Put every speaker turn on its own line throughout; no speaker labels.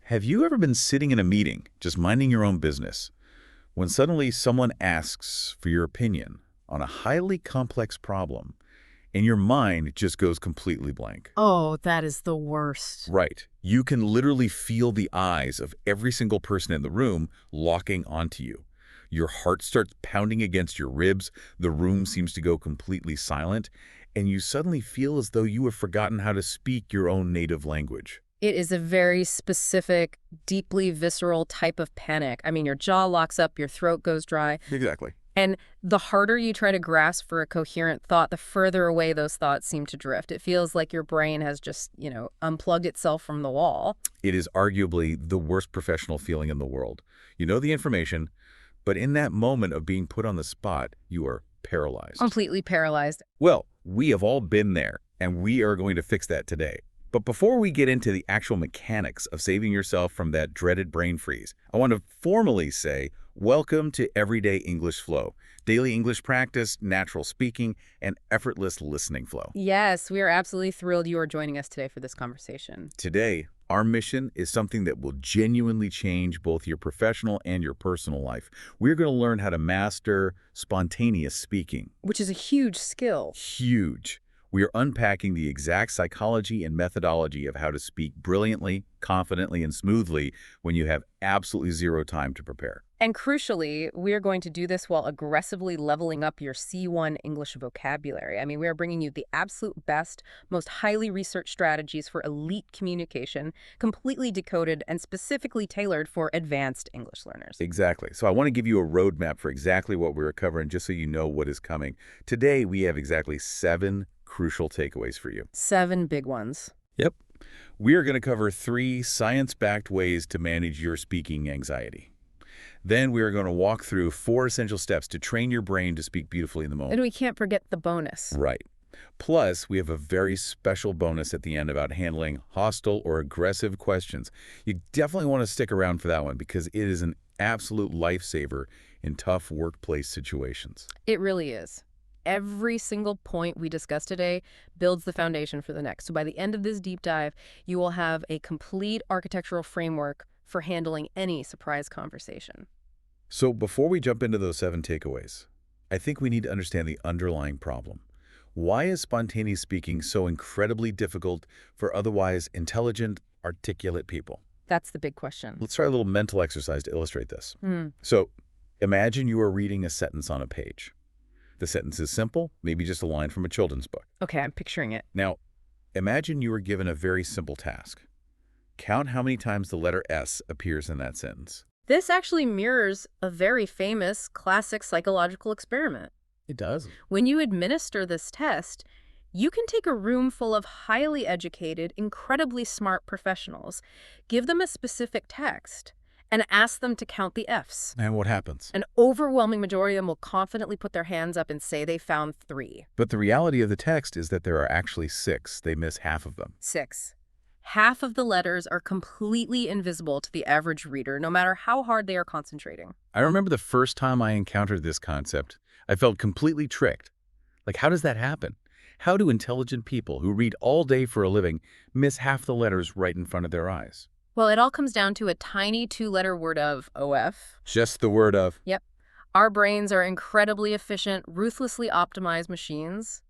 Have you ever been sitting in a meeting, just minding your own business, when suddenly someone asks for your opinion on a highly complex problem, and your mind just goes completely blank?
Oh, that is the worst.
Right. You can literally feel the eyes of every single person in the room locking onto you. Your heart starts pounding against your ribs, the room seems to go completely silent, and you suddenly feel as though you have forgotten how to speak your own native language.
It is a very specific, deeply visceral type of panic. I mean, your jaw locks up, your throat goes dry,
Exactly.
and the harder you try to grasp for a coherent thought, the further away those thoughts seem to drift. It feels like your brain has just, unplugged itself from the wall.
It is arguably the worst professional feeling in the world. You know the information, but in that moment of being put on the spot, you are paralyzed.
Completely paralyzed.
Well, we have all been there, and we are going to fix that today. But before we get into the actual mechanics of saving yourself from that dreaded brain freeze, I want to formally say, welcome to Everyday English Flow, daily English practice, natural speaking, and effortless listening flow.
Yes, we are absolutely thrilled you are joining us today for this conversation.
Today, our mission is something that will genuinely change both your professional and your personal life. We're going to learn how to master spontaneous speaking.
Which is a huge skill.
Huge. We are unpacking the exact psychology and methodology of how to speak brilliantly, confidently, and smoothly when you have absolutely zero time to prepare.
And crucially, we are going to do this while aggressively leveling up your C1 English vocabulary. I mean, we are bringing you the absolute best, most highly researched strategies for elite communication, completely decoded and specifically tailored for advanced English learners.
Exactly. So I want to give you a roadmap for exactly what we're covering, just so you know what is coming. Today, we have exactly 7 crucial takeaways for you.
7 big ones.
Yep. We are going to cover 3 science-backed ways to manage your speaking anxiety. Then we are going to walk through 4 essential steps to train your brain to speak beautifully in the moment.
And we can't forget the bonus.
Right. Plus, we have a very special bonus at the end about handling hostile or aggressive questions. You definitely want to stick around for that one because it is an absolute lifesaver in tough workplace situations.
It really is. Every single point we discussed today builds the foundation for the next. So by the end of this deep dive, you will have a complete architectural framework for handling any surprise conversation.
So before we jump into those 7 takeaways, I think we need to understand the underlying problem. Why is spontaneous speaking so incredibly difficult for otherwise intelligent, articulate people?
That's the big question.
Let's try a little mental exercise to illustrate this. So imagine you are reading a sentence on a page. The sentence is simple, maybe just a line from a children's book.
Okay, I'm picturing it.
Now, imagine you were given a very simple task. Count how many times the letter S appears in that sentence.
This actually mirrors a very famous classic psychological experiment.
It does.
When you administer this test, you can take a room full of highly educated, incredibly smart professionals, give them a specific text, and ask them to count the Fs.
And what happens?
An overwhelming majority of them will confidently put their hands up and say they found 3.
But the reality of the text is that there are actually 6. They miss half of them.
6. Half of the letters are completely invisible to the average reader, no matter how hard they are concentrating.
I remember the first time I encountered this concept, I felt completely tricked. Like, how does that happen? How do intelligent people who read all day for a living miss half the letters right in front of their eyes?
Well, it all comes down to a tiny 2-letter word of OF.
Just the word of.
Yep. Our brains are incredibly efficient, ruthlessly optimized machines.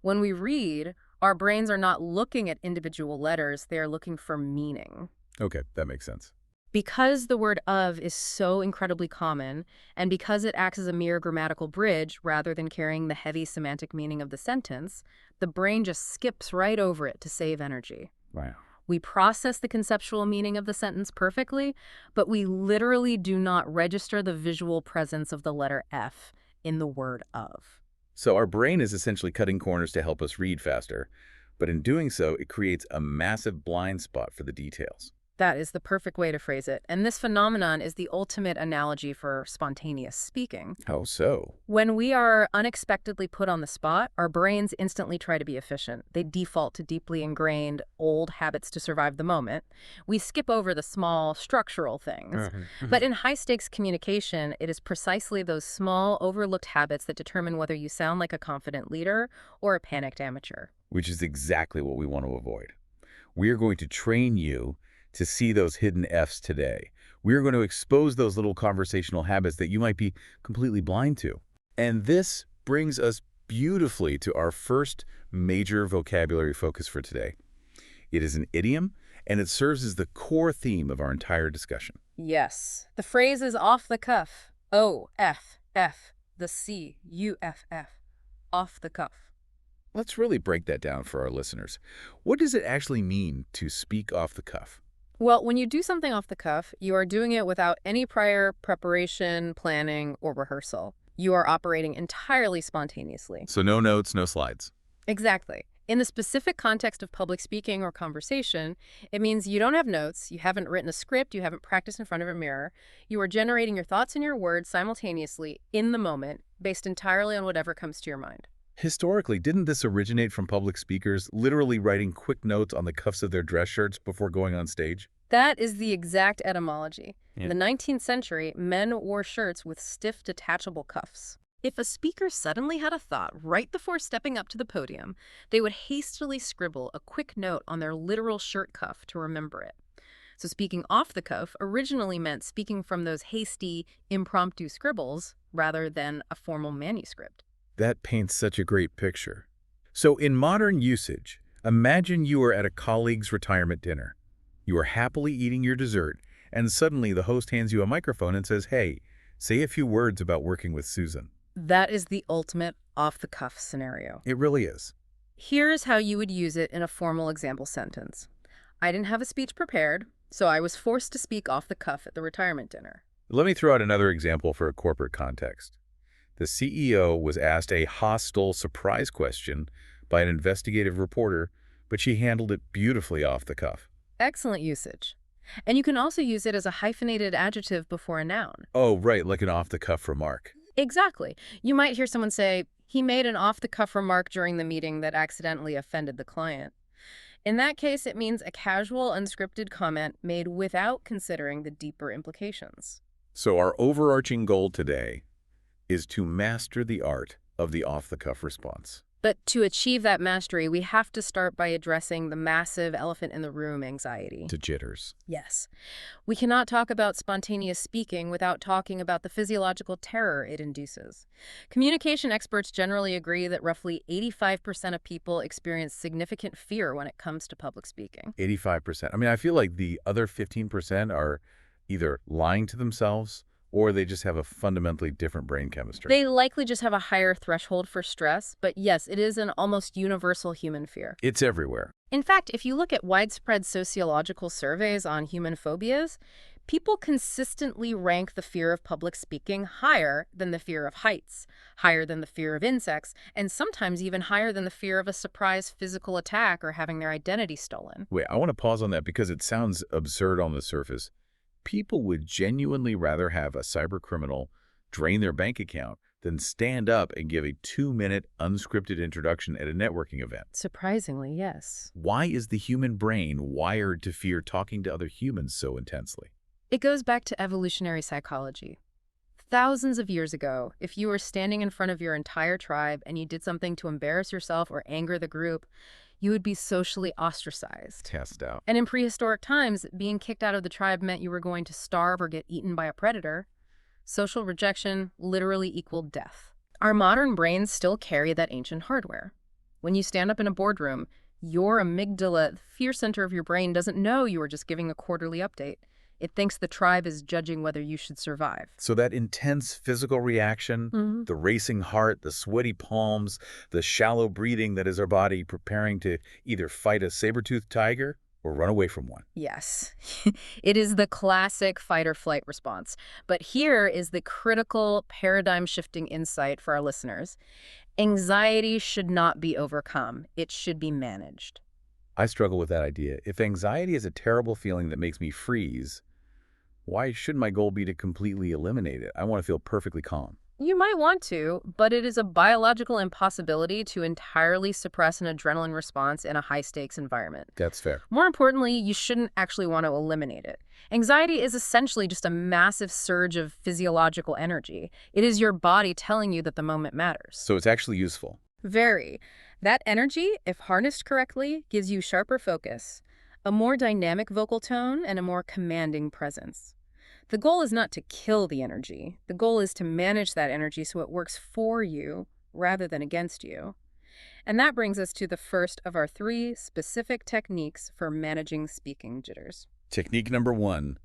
When we read, our brains are not looking at individual letters, they are looking for meaning.
Okay, that makes sense.
Because the word of is so incredibly common, and because it acts as a mere grammatical bridge rather than carrying the heavy semantic meaning of the sentence, the brain just skips right over it to save energy.
Wow.
We process the conceptual meaning of the sentence perfectly, but we literally do not register the visual presence of the letter F in the word of.
So our brain is essentially cutting corners to help us read faster, but in doing so, it creates a massive blind spot for the details.
That is the perfect way to phrase it. And this phenomenon is the ultimate analogy for spontaneous speaking.
How so?
When we are unexpectedly put on the spot, our brains instantly try to be efficient. They default to deeply ingrained old habits to survive the moment. We skip over the small structural things. But in high-stakes communication, it is precisely those small, overlooked habits that determine whether you sound like a confident leader or a panicked amateur.
Which is exactly what we want to avoid. We are going to train you to see those hidden Fs today. We're going to expose those little conversational habits that you might be completely blind to. And this brings us beautifully to our first major vocabulary focus for today. It is an idiom, and it serves as the core theme of our entire discussion.
Yes. The phrase is off the cuff. O-F-F. The C-U-F-F. Off the cuff.
Let's really break that down for our listeners. What does it actually mean to speak off the cuff?
Well, when you do something off the cuff, you are doing it without any prior preparation, planning, or rehearsal. You are operating entirely spontaneously.
So no notes, no slides.
Exactly. In the specific context of public speaking or conversation, it means you don't have notes, you haven't written a script, you haven't practiced in front of a mirror. You are generating your thoughts and your words simultaneously in the moment, based entirely on whatever comes to your mind.
Historically, didn't this originate from public speakers literally writing quick notes on the cuffs of their dress shirts before going on stage?
That is the exact etymology.
Yeah.
In the 19th century, men wore shirts with stiff, detachable cuffs. If a speaker suddenly had a thought right before stepping up to the podium, they would hastily scribble a quick note on their literal shirt cuff to remember it. So speaking off the cuff originally meant speaking from those hasty, impromptu scribbles rather than a formal manuscript.
That paints such a great picture. So in modern usage, imagine you are at a colleague's retirement dinner. You are happily eating your dessert, and suddenly the host hands you a microphone and says, "Hey, say a few words about working with Susan."
That is the ultimate off-the-cuff scenario.
It really is.
Here's how you would use it in a formal example sentence. I didn't have a speech prepared, so I was forced to speak off the cuff at the retirement dinner.
Let me throw out another example for a corporate context. The CEO was asked a hostile surprise question by an investigative reporter, but she handled it beautifully off the cuff.
Excellent usage. And you can also use it as a hyphenated adjective before a noun.
Oh, right, like an off-the-cuff remark.
Exactly. You might hear someone say, he made an off-the-cuff remark during the meeting that accidentally offended the client. In that case, it means a casual, unscripted comment made without considering the deeper implications.
So our overarching goal today is to master the art of the off-the-cuff response.
But to achieve that mastery, we have to start by addressing the massive elephant in the room anxiety.
To jitters.
Yes. We cannot talk about spontaneous speaking without talking about the physiological terror it induces. Communication experts generally agree that roughly 85% of people experience significant fear when it comes to public speaking.
85%. I mean, I feel like the other 15% are either lying to themselves or they just have a fundamentally different brain chemistry.
They likely just have a higher threshold for stress, but yes, it is an almost universal human fear.
It's everywhere.
In fact, if you look at widespread sociological surveys on human phobias, people consistently rank the fear of public speaking higher than the fear of heights, higher than the fear of insects, and sometimes even higher than the fear of a surprise physical attack or having their identity stolen.
Wait, I want to pause on that because it sounds absurd on the surface. People would genuinely rather have a cybercriminal drain their bank account than stand up and give a 2-minute unscripted introduction at a networking event.
Surprisingly, yes.
Why is the human brain wired to fear talking to other humans so intensely?
It goes back to evolutionary psychology. Thousands of years ago, if you were standing in front of your entire tribe and you did something to embarrass yourself or anger the group, you would be socially ostracized.
Test out.
And in prehistoric times, being kicked out of the tribe meant you were going to starve or get eaten by a predator. Social rejection literally equaled death. Our modern brains still carry that ancient hardware. When you stand up in a boardroom, your amygdala, the fear center of your brain, doesn't know you are just giving a quarterly update. It thinks the tribe is judging whether you should survive.
So that intense physical reaction, the racing heart, the sweaty palms, the shallow breathing that is our body preparing to either fight a saber-toothed tiger or run away from one.
Yes, it is the classic fight-or-flight response. But here is the critical paradigm-shifting insight for our listeners. Anxiety should not be overcome. It should be managed.
I struggle with that idea. If anxiety is a terrible feeling that makes me freeze, why shouldn't my goal be to completely eliminate it? I want to feel perfectly calm.
You might want to, but it is a biological impossibility to entirely suppress an adrenaline response in a high-stakes environment.
That's fair.
More importantly, you shouldn't actually want to eliminate it. Anxiety is essentially just a massive surge of physiological energy. It is your body telling you that the moment matters.
So it's actually useful.
Very. That energy, if harnessed correctly, gives you sharper focus, A more dynamic vocal tone and a more commanding presence. The goal is not to kill the energy. The goal is to manage that energy so it works for you rather than against you. And that brings us to the first of our 3 specific techniques for managing speaking jitters.
Technique number 1,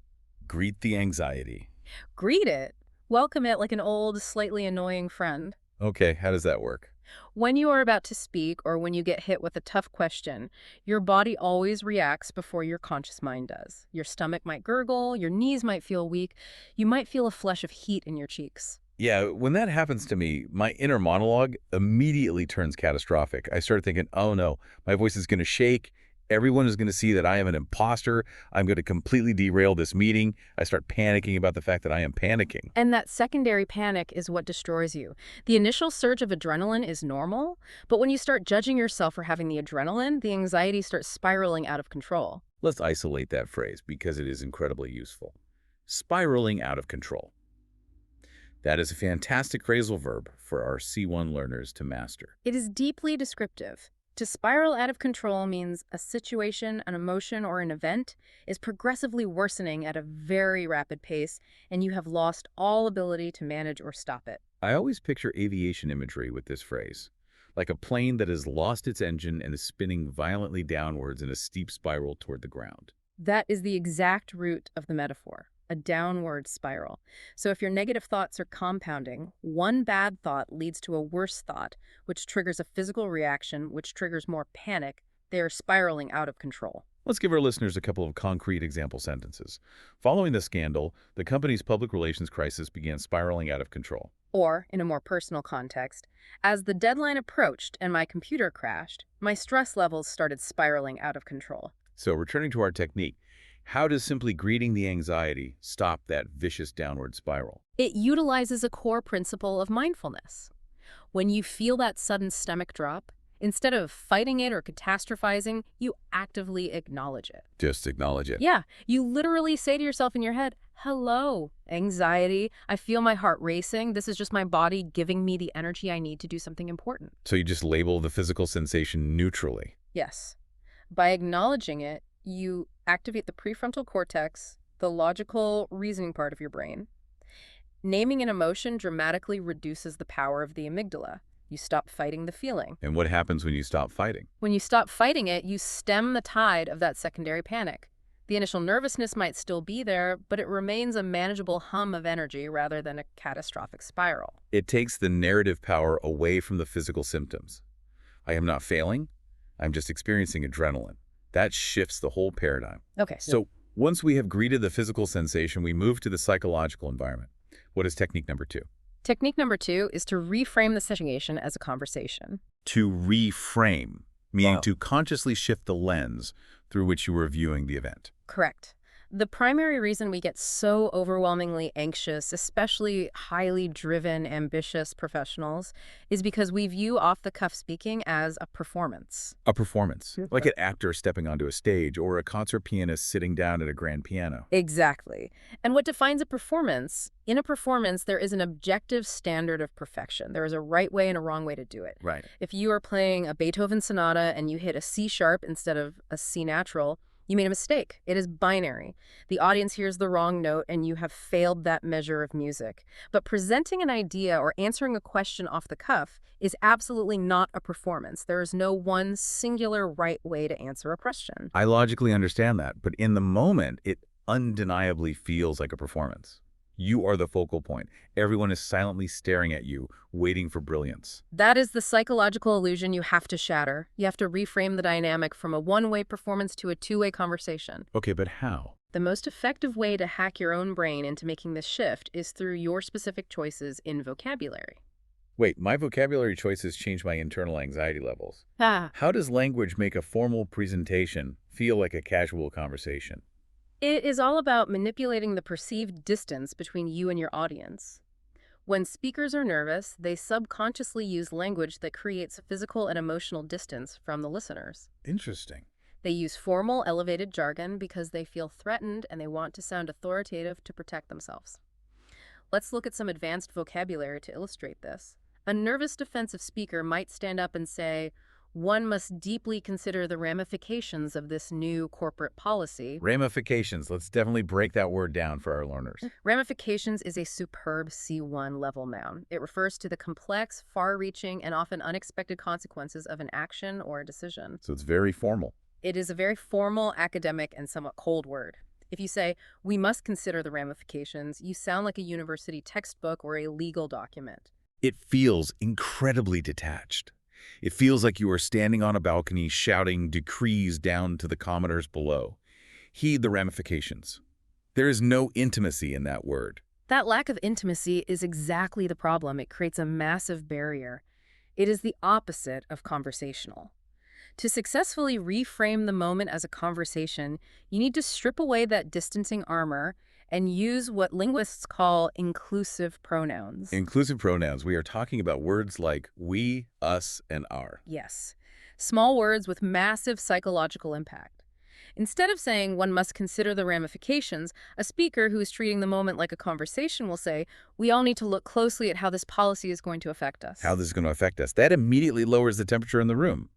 greet the anxiety.
Greet it. Welcome it like an old, slightly annoying friend.
Okay, how does that work?
When you are about to speak or when you get hit with a tough question, your body always reacts before your conscious mind does. Your stomach might gurgle, your knees might feel weak, you might feel a flush of heat in your cheeks.
Yeah, when that happens to me, my inner monologue immediately turns catastrophic. I start thinking, oh no, my voice is going to shake. Everyone is going to see that I am an imposter. I'm going to completely derail this meeting. I start panicking about the fact that I am panicking.
And that secondary panic is what destroys you. The initial surge of adrenaline is normal, but when you start judging yourself for having the adrenaline, the anxiety starts spiraling out of control.
Let's isolate that phrase because it is incredibly useful. Spiraling out of control. That is a fantastic phrasal verb for our C1 learners to master.
It is deeply descriptive. To spiral out of control means a situation, an emotion, or an event is progressively worsening at a very rapid pace, and you have lost all ability to manage or stop it.
I always picture aviation imagery with this phrase, like a plane that has lost its engine and is spinning violently downwards in a steep spiral toward the ground.
That is the exact root of the metaphor, a downward spiral. So if your negative thoughts are compounding, one bad thought leads to a worse thought, which triggers a physical reaction, which triggers more panic. They are spiraling out of control.
Let's give our listeners a couple of concrete example sentences. Following the scandal, the company's public relations crisis began spiraling out of control.
Or, in a more personal context, as the deadline approached and my computer crashed, my stress levels started spiraling out of control.
So returning to our technique, how does simply greeting the anxiety stop that vicious downward spiral?
It utilizes a core principle of mindfulness. When you feel that sudden stomach drop, instead of fighting it or catastrophizing, you actively acknowledge it.
Just acknowledge it.
Yeah, you literally say to yourself in your head, hello, anxiety. I feel my heart racing. This is just my body giving me the energy I need to do something important.
So you just label the physical sensation neutrally.
Yes. By acknowledging it, you activate the prefrontal cortex, the logical reasoning part of your brain. Naming an emotion dramatically reduces the power of the amygdala. You stop fighting the feeling.
And what happens when you stop fighting?
When you stop fighting it, you stem the tide of that secondary panic. The initial nervousness might still be there, but it remains a manageable hum of energy rather than a catastrophic spiral.
It takes the narrative power away from the physical symptoms. I am not failing. I'm just experiencing adrenaline. That shifts the whole paradigm.
Okay.
So once we have greeted the physical sensation, we move to the psychological environment. What is technique number 2?
Technique number 2 is to reframe the situation as a conversation.
To reframe, meaning
Wow.
to consciously shift the lens through which you were viewing the event.
Correct. The primary reason we get so overwhelmingly anxious, especially highly driven, ambitious professionals, is because we view off-the-cuff speaking as a performance.
A performance,
Yeah.
like an actor stepping onto a stage or a concert pianist sitting down at a grand piano.
Exactly. And what defines a performance? In a performance, there is an objective standard of perfection. There is a right way and a wrong way to do it.
Right.
If you are playing a Beethoven sonata and you hit a C sharp instead of a C natural, you made a mistake. It is binary. The audience hears the wrong note and you have failed that measure of music. But presenting an idea or answering a question off the cuff is absolutely not a performance. There is no one singular right way to answer a question.
I logically understand that, but in the moment, it undeniably feels like a performance. You are the focal point. Everyone is silently staring at you, waiting for brilliance.
That is the psychological illusion you have to shatter. You have to reframe the dynamic from a one-way performance to a two-way conversation.
Okay, but how?
The most effective way to hack your own brain into making this shift is through your specific choices in vocabulary.
Wait, my vocabulary choices change my internal anxiety levels.
Ah.
How does language make a formal presentation feel like a casual conversation?
It is all about manipulating the perceived distance between you and your audience. When speakers are nervous, they subconsciously use language that creates a physical and emotional distance from the listeners.
Interesting.
They use formal, elevated jargon because they feel threatened and they want to sound authoritative to protect themselves. Let's look at some advanced vocabulary to illustrate this. A nervous defensive speaker might stand up and say, One must deeply consider the ramifications of this new corporate policy.
Ramifications. Let's definitely break that word down for our learners.
Ramifications is a superb C1 level noun. It refers to the complex, far-reaching, and often unexpected consequences of an action or a decision.
So it's very formal.
It is a very formal, academic, and somewhat cold word. If you say, we must consider the ramifications, you sound like a university textbook or a legal document.
It feels incredibly detached. It feels like you are standing on a balcony shouting decrees down to the commoners below. Heed the ramifications. There is no intimacy in that word.
That lack of intimacy is exactly the problem. It creates a massive barrier. It is the opposite of conversational. To successfully reframe the moment as a conversation, you need to strip away that distancing armor and use what linguists call inclusive pronouns.
Inclusive pronouns. We are talking about words like we, us, and our.
Yes. Small words with massive psychological impact. Instead of saying one must consider the ramifications, a speaker who is treating the moment like a conversation will say, we all need to look closely at how this policy is going to affect us.
How this is going to affect us. That immediately lowers the temperature in the room.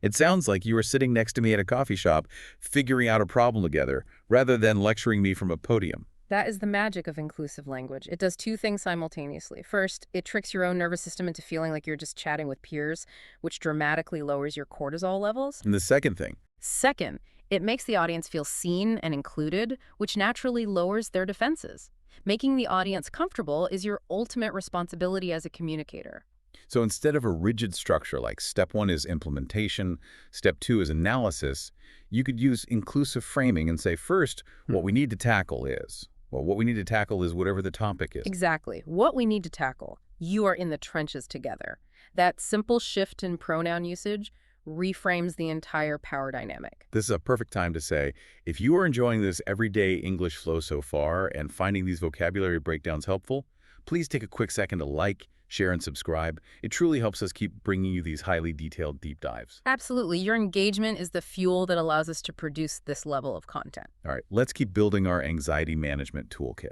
It sounds like you are sitting next to me at a coffee shop, figuring out a problem together, rather than lecturing me from a podium.
That is the magic of inclusive language. It does two things simultaneously. First, it tricks your own nervous system into feeling like you're just chatting with peers, which dramatically lowers your cortisol levels.
And the second thing,
Second, it makes the audience feel seen and included, which naturally lowers their defenses. Making the audience comfortable is your ultimate responsibility as a communicator.
so instead of a rigid structure like step 1 is implementation, step 2 is analysis, you could use inclusive framing and say first, what we need to tackle is. Well, what we need to tackle is whatever the topic is.
Exactly. What we need to tackle. You are in the trenches together. That simple shift in pronoun usage reframes the entire power dynamic.
This is a perfect time to say, if you are enjoying this everyday English flow so far and finding these vocabulary breakdowns helpful, please take a quick second to like, share, and subscribe. It truly helps us keep bringing you these highly detailed deep dives.
Absolutely. Your engagement is the fuel that allows us to produce this level of content.
All right, let's keep building our anxiety management toolkit.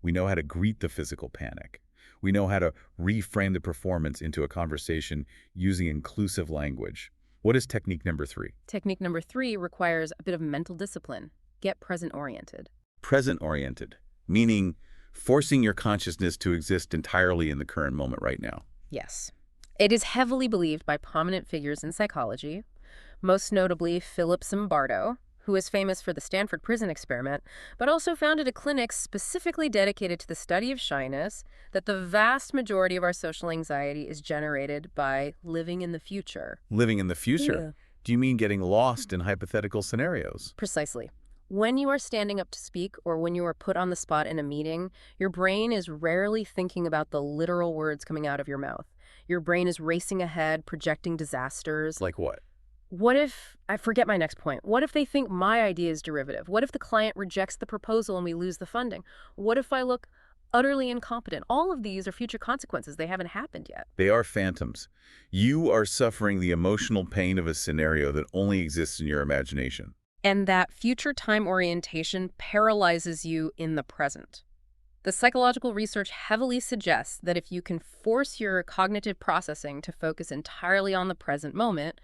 We know how to greet the physical panic. We know how to reframe the performance into a conversation using inclusive language. What is technique number 3?
Technique number 3 requires a bit of mental discipline. Get present-oriented.
Present-oriented, meaning forcing your consciousness to exist entirely in the current moment right now.
Yes. It is heavily believed by prominent figures in psychology, most notably Philip Zimbardo, who is famous for the Stanford Prison Experiment, but also founded a clinic specifically dedicated to the study of shyness, that the vast majority of our social anxiety is generated by living in the future.
Living in the future?
Yeah.
Do you mean getting lost in hypothetical scenarios?
Precisely. When you are standing up to speak or when you are put on the spot in a meeting, your brain is rarely thinking about the literal words coming out of your mouth. Your brain is racing ahead, projecting disasters.
Like what?
What if, I forget my next point, what if they think my idea is derivative? What if the client rejects the proposal and we lose the funding? What if I look utterly incompetent? All of these are future consequences. They haven't happened yet.
They are phantoms. You are suffering the emotional pain of a scenario that only exists in your imagination.
And that future time orientation paralyzes you in the present. The psychological research heavily suggests that if you can force your cognitive processing to focus entirely on the present moment,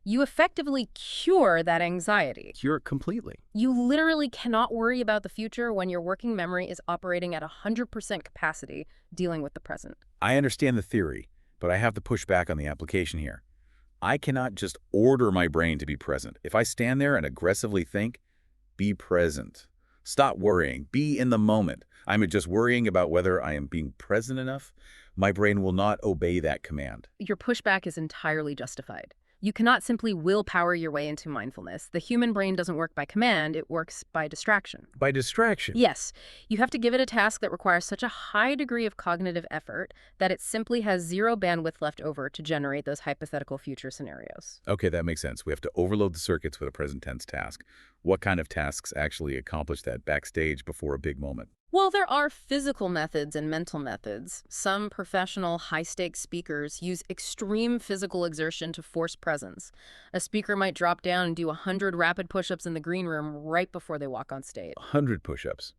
you effectively cure that anxiety.
Cure it completely.
You literally cannot worry about the future when your working memory is operating at 100% capacity dealing with the present.
I understand the theory, but I have to push back on the application here. I cannot just order my brain to be present. If I stand there and aggressively think, be present. Stop worrying. Be in the moment. I'm just worrying about whether I am being present enough. My brain will not obey that command.
Your pushback is entirely justified. You cannot simply willpower your way into mindfulness. The human brain doesn't work by command, it works by distraction.
By distraction?
Yes, you have to give it a task that requires such a high degree of cognitive effort that it simply has zero bandwidth left over to generate those hypothetical future scenarios.
Okay, that makes sense. We have to overload the circuits with a present tense task. What kind of tasks actually accomplish that backstage before a big moment?
Well, there are physical methods and mental methods. Some professional high-stakes speakers use extreme physical exertion to force presence. A speaker might drop down and do 100 rapid push-ups in the green room right before they walk on stage.
100 push-ups.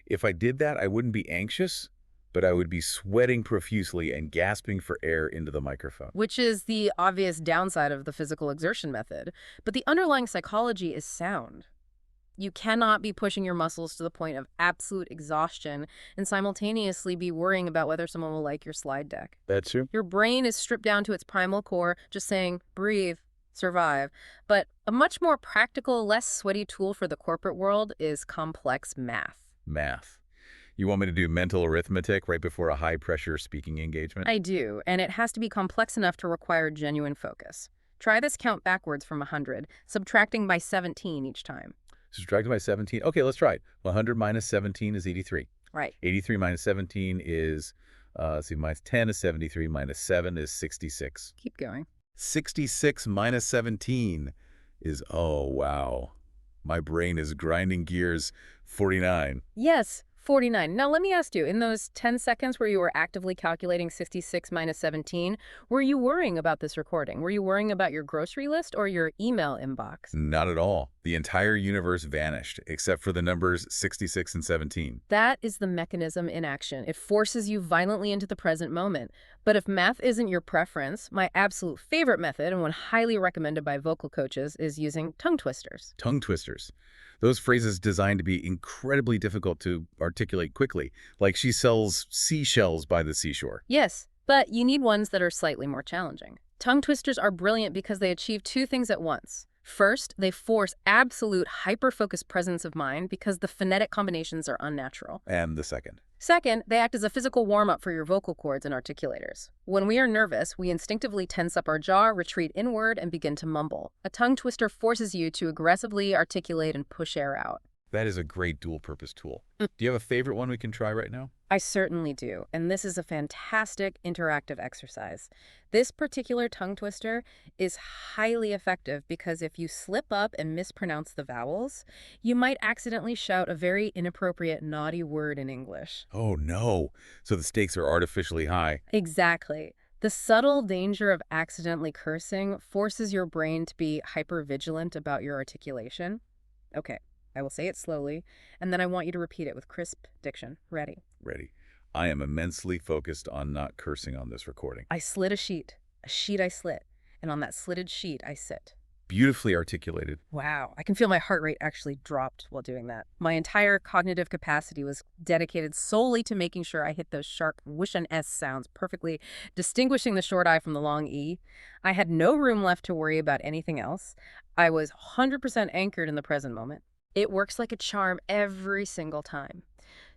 If I did that, I wouldn't be anxious. but I would be sweating profusely and gasping for air into the microphone.
Which is the obvious downside of the physical exertion method. But the underlying psychology is sound. You cannot be pushing your muscles to the point of absolute exhaustion and simultaneously be worrying about whether someone will like your slide deck.
That's true.
Your brain is stripped down to its primal core, just saying, breathe, survive. But a much more practical, less sweaty tool for the corporate world is complex math.
Math. You want me to do mental arithmetic right before a high-pressure speaking engagement?
I do, and it has to be complex enough to require genuine focus. Try this count backwards from 100, subtracting by 17 each time.
Subtracted by 17. Okay, let's try it. 100 minus 17 is 83.
Right.
83 minus 17 is, let's see, minus 10 is 73, minus 7 is 66.
Keep going.
66 minus 17 is, oh, wow. My brain is grinding gears. 49.
Yes, 49. Now let me ask you, in those 10 seconds where you were actively calculating 66 minus 17, were you worrying about this recording? Were you worrying about your grocery list or your email inbox?
Not at all. The entire universe vanished, except for the numbers 66 and 17.
That is the mechanism in action. It forces you violently into the present moment. But if math isn't your preference, my absolute favorite method, and one highly recommended by vocal coaches, is using tongue twisters.
Tongue twisters. Those phrases designed to be incredibly difficult to articulate quickly, like she sells seashells by the seashore.
Yes, but you need ones that are slightly more challenging. Tongue twisters are brilliant because they achieve two things at once. First, they force absolute hyper-focused presence of mind because the phonetic combinations are unnatural.
And the second.
Second, they act as a physical warm-up for your vocal cords and articulators. When we are nervous, we instinctively tense up our jaw, retreat inward, and begin to mumble. A tongue twister forces you to aggressively articulate and push air out.
That is a great dual-purpose tool. Do you have a favorite one we can try right now?
I certainly do, and this is a fantastic interactive exercise. This particular tongue twister is highly effective because if you slip up and mispronounce the vowels, you might accidentally shout a very inappropriate, naughty word in English.
Oh, no. So the stakes are artificially high.
Exactly. The subtle danger of accidentally cursing forces your brain to be hyper-vigilant about your articulation. Okay, I will say it slowly, and then I want you to repeat it with crisp diction. Ready?
Ready. I am immensely focused on not cursing on this recording.
I slit a sheet I slit, and on that slitted sheet I sit.
Beautifully articulated.
Wow, I can feel my heart rate actually dropped while doing that. My entire cognitive capacity was dedicated solely to making sure I hit those sharp whoosh and S sounds perfectly, distinguishing the short I from the long E. I had no room left to worry about anything else. I was 100% anchored in the present moment. It works like a charm every single time.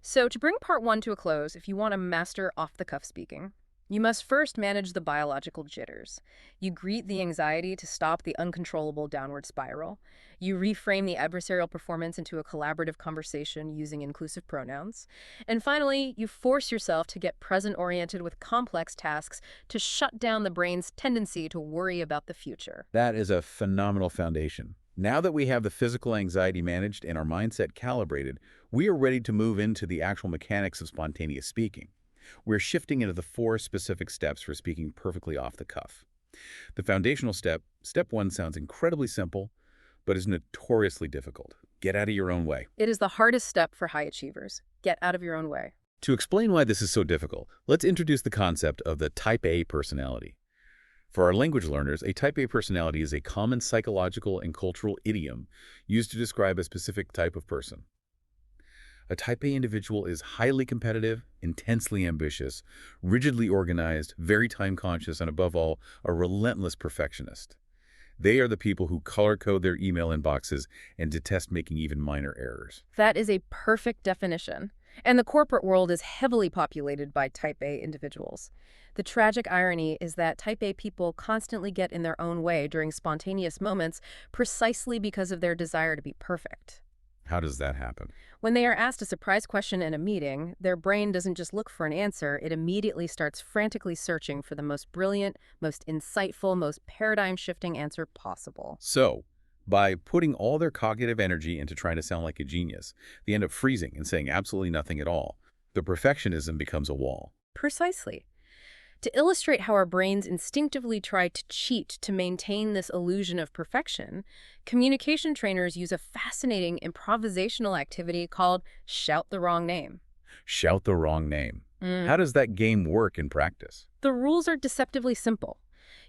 So to bring part one to a close, if you want to master off-the-cuff speaking, you must first manage the biological jitters. You greet the anxiety to stop the uncontrollable downward spiral. You reframe the adversarial performance into a collaborative conversation using inclusive pronouns. And finally, you force yourself to get present-oriented with complex tasks to shut down the brain's tendency to worry about the future.
That is a phenomenal foundation. Now that we have the physical anxiety managed and our mindset calibrated, we are ready to move into the actual mechanics of spontaneous speaking. We're shifting into the 4 specific steps for speaking perfectly off the cuff. The foundational step, step 1, sounds incredibly simple, but is notoriously difficult. Get out of your own way.
It is the hardest step for high achievers. Get out of your own way.
To explain why this is so difficult, let's introduce the concept of the Type A personality. For our language learners, a Type A personality is a common psychological and cultural idiom used to describe a specific type of person. A Type A individual is highly competitive, intensely ambitious, rigidly organized, very time-conscious, and above all, a relentless perfectionist. They are the people who color-code their email inboxes and detest making even minor errors.
That is a perfect definition. And the corporate world is heavily populated by Type A individuals. The tragic irony is that Type A people constantly get in their own way during spontaneous moments precisely because of their desire to be perfect.
How does that happen?
When they are asked a surprise question in a meeting, their brain doesn't just look for an answer, it immediately starts frantically searching for the most brilliant, most insightful, most paradigm-shifting answer possible.
So, by putting all their cognitive energy into trying to sound like a genius, they end up freezing and saying absolutely nothing at all. The perfectionism becomes a wall.
Precisely. To illustrate how our brains instinctively try to cheat to maintain this illusion of perfection, communication trainers use a fascinating improvisational activity called shout the wrong name.
Shout the wrong name.
Mm.
How does that game work in practice?
The rules are deceptively simple.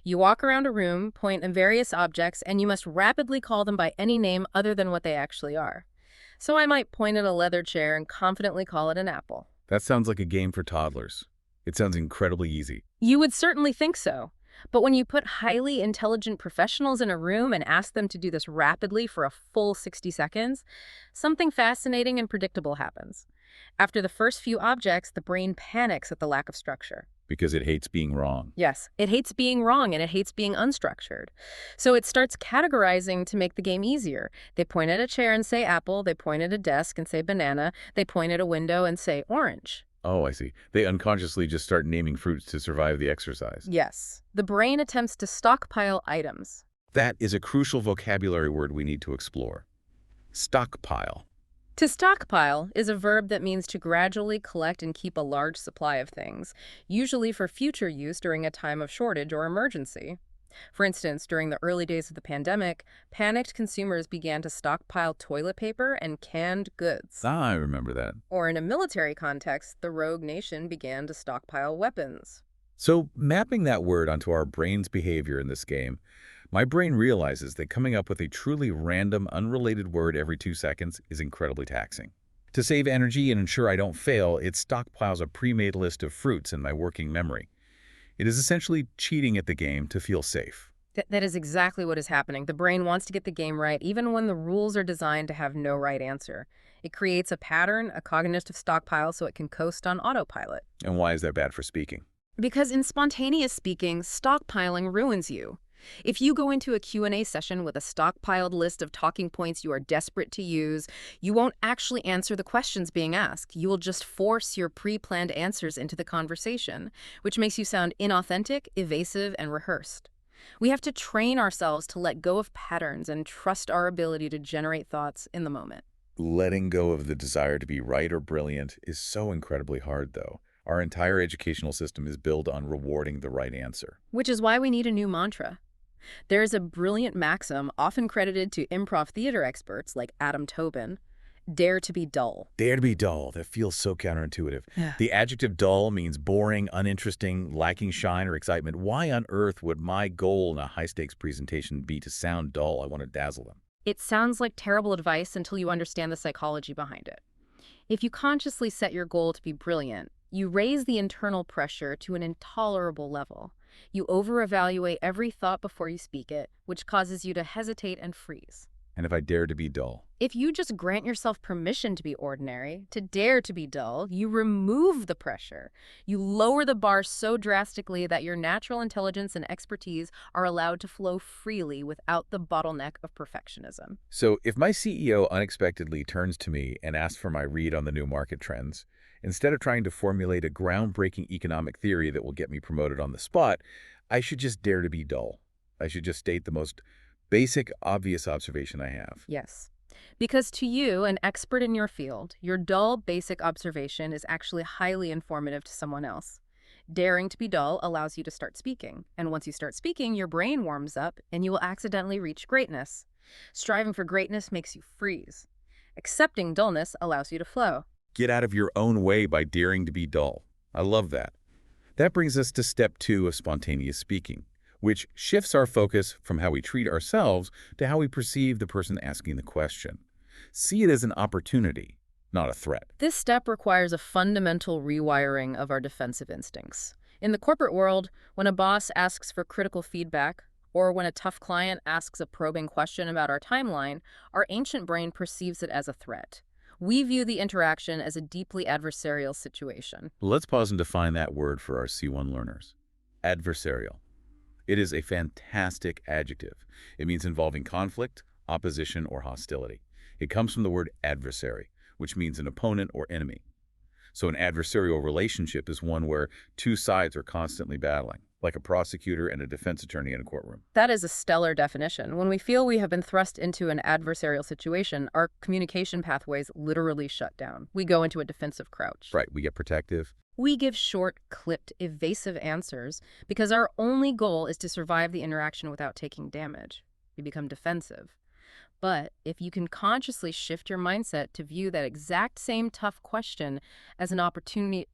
You walk around a room, point at various objects, and you must rapidly call them by any name other than what they actually are. So I might point at a leather chair and confidently call it an apple.
That sounds like a game for toddlers. It sounds incredibly easy.
You would certainly think so. But when you put highly intelligent professionals in a room and ask them to do this rapidly for a full 60 seconds, something fascinating and predictable happens. After the first few objects, the brain panics at the lack of structure.
Because it hates being wrong.
Yes, it hates being wrong and it hates being unstructured. So it starts categorizing to make the game easier. They point at a chair and say apple. They point at a desk and say banana. They point at a window and say orange.
Oh, I see. They unconsciously just start naming fruits to survive the exercise.
Yes, the brain attempts to stockpile items.
That is a crucial vocabulary word we need to explore. Stockpile.
To stockpile is a verb that means to gradually collect and keep a large supply of things, usually for future use during a time of shortage or emergency. For instance, during the early days of the pandemic, panicked consumers began to stockpile toilet paper and canned goods.
Ah, I remember that.
Or in a military context, the rogue nation began to stockpile weapons.
So, mapping that word onto our brain's behavior in this game, my brain realizes that coming up with a truly random, unrelated word every 2 seconds is incredibly taxing. To save energy and ensure I don't fail, it stockpiles a pre-made list of fruits in my working memory. It is essentially cheating at the game to feel safe.
That is exactly what is happening. The brain wants to get the game right, even when the rules are designed to have no right answer. It creates a pattern, a cognitive stockpile, so it can coast on autopilot.
And why is that bad for speaking?
Because in spontaneous speaking, stockpiling ruins you. If you go into a Q&A session with a stockpiled list of talking points you are desperate to use, you won't actually answer the questions being asked. You will just force your pre-planned answers into the conversation, which makes you sound inauthentic, evasive, and rehearsed. We have to train ourselves to let go of patterns and trust our ability to generate thoughts in the moment.
Letting go of the desire to be right or brilliant is so incredibly hard, though. Our entire educational system is built on rewarding the right answer.
Which is why we need a new mantra. There is a brilliant maxim often credited to improv theater experts like Adam Tobin: dare to be dull.
Dare to be dull. That feels so counterintuitive.
Yeah.
The adjective dull means boring, uninteresting, lacking shine or excitement. Why on earth would my goal in a high-stakes presentation be to sound dull? I want to dazzle them.
It sounds like terrible advice until you understand the psychology behind it. If you consciously set your goal to be brilliant, you raise the internal pressure to an intolerable level. You over-evaluate every thought before you speak it, which causes you to hesitate and freeze.
And if I dare to be dull?
If you just grant yourself permission to be ordinary, to dare to be dull, you remove the pressure. You lower the bar so drastically that your natural intelligence and expertise are allowed to flow freely without the bottleneck of perfectionism.
So if my CEO unexpectedly turns to me and asks for my read on the new market trends, instead of trying to formulate a groundbreaking economic theory that will get me promoted on the spot, I should just dare to be dull. I should just state the most basic, obvious observation I have.
Yes. Because to you, an expert in your field, your dull, basic observation is actually highly informative to someone else. Daring to be dull allows you to start speaking. And once you start speaking, your brain warms up and you will accidentally reach greatness. Striving for greatness makes you freeze. Accepting dullness allows you to flow.
Get out of your own way by daring to be dull. I love that. That brings us to step 2 of spontaneous speaking, which shifts our focus from how we treat ourselves to how we perceive the person asking the question. See it as an opportunity, not a threat.
This step requires a fundamental rewiring of our defensive instincts. In the corporate world, when a boss asks for critical feedback, or when a tough client asks a probing question about our timeline, our ancient brain perceives it as a threat. We view the interaction as a deeply adversarial situation.
Let's pause and define that word for our C1 learners. Adversarial. It is a fantastic adjective. It means involving conflict, opposition, or hostility. It comes from the word adversary, which means an opponent or enemy. So an adversarial relationship is one where two sides are constantly battling, like a prosecutor and a defense attorney in a courtroom.
That is a stellar definition. When we feel we have been thrust into an adversarial situation, our communication pathways literally shut down. We go into a defensive crouch.
Right, we get protective.
We give short, clipped, evasive answers because our only goal is to survive the interaction without taking damage. We become defensive. But if you can consciously shift your mindset to view that exact same tough question as an opportunity